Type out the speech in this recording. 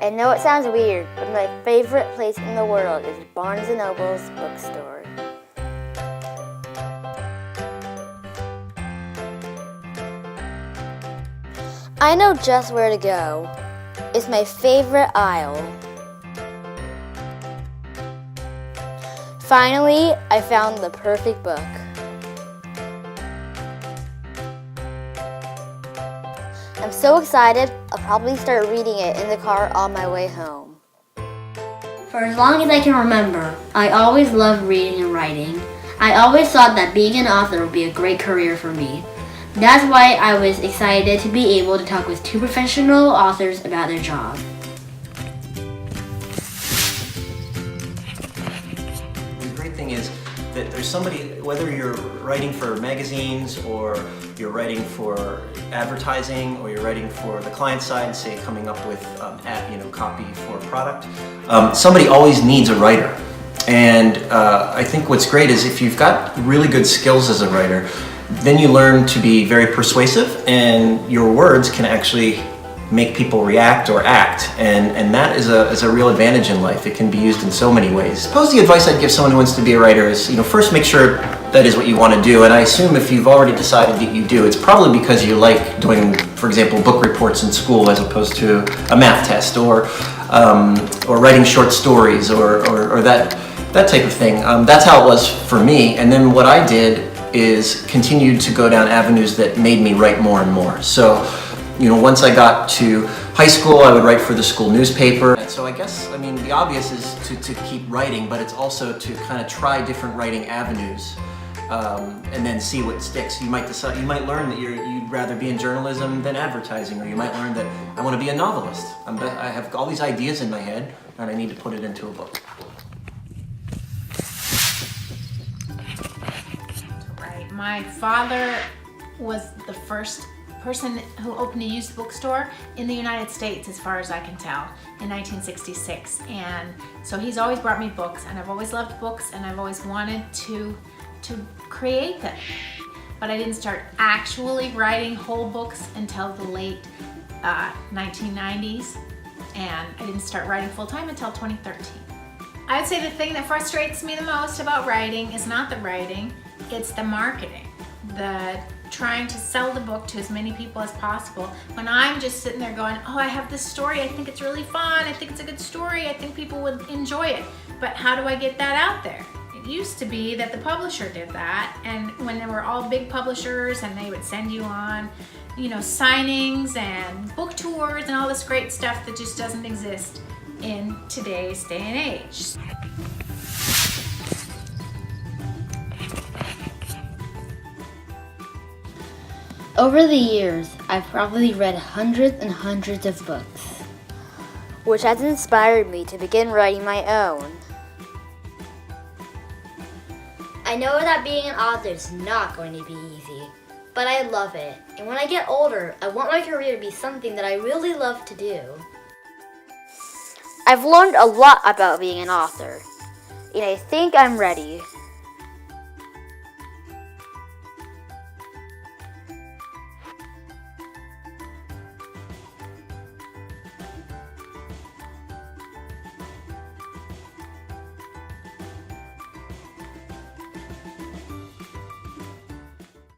I know it sounds weird, but my favorite place in the world is Barnes & Noble's bookstore. I know just where to go. It's my favorite aisle. Finally, I found the perfect book. I'm so excited, I'll probably start reading it in the car on my way home. For as long as I can remember, I always loved reading and writing. I always thought that being an author would be a great career for me. That's why I was excited to be able to talk with two professional authors about their job. The great thing is that there's somebody, whether you're writing for magazines or you're writing for advertising or you're writing for the client side, say coming up with copy for a product, somebody always needs a writer. And I think what's great is if you've got really good skills as a writer, then you learn to be very persuasive and your words can actually make people react or act, and that is a real advantage in life. It can be used in so many ways. I suppose the advice I'd give someone who wants to be a writer is, first make sure that is what you want to do, and I assume if you've already decided that you do, it's probably because you like doing, for example, book reports in school as opposed to a math test, or writing short stories, or that type of thing. That's how it was for me, and then what I did is continued to go down avenues that made me write more and more. So, once I got to high school, I would write for the school newspaper. And so I guess, the obvious is to keep writing, but it's also to kind of try different writing avenues and then see what sticks. You might learn that you'd rather be in journalism than advertising, or you might learn that I want to be a novelist. I have all these ideas in my head and I need to put it into a book. Right. My father was the first person who opened a used bookstore in the United States, as far as I can tell, in 1966. And so he's always brought me books, and I've always loved books, and I've always wanted to create them. But I didn't start actually writing whole books until the late 1990s, and I didn't start writing full-time until 2013. I'd say the thing that frustrates me the most about writing is not the writing, it's the marketing. The trying to sell the book to as many people as possible when I'm just sitting there going, oh, I have this story, I think it's really fun, I think it's a good story, I think people would enjoy it, but how do I get that out there? It used to be that the publisher did that, and when there were all big publishers and they would send you on, signings and book tours and all this great stuff that just doesn't exist in today's day and age. Over the years, I've probably read hundreds and hundreds of books, which has inspired me to begin writing my own. I know that being an author is not going to be easy, but I love it. And when I get older, I want my career to be something that I really love to do. I've learned a lot about being an author, and I think I'm ready.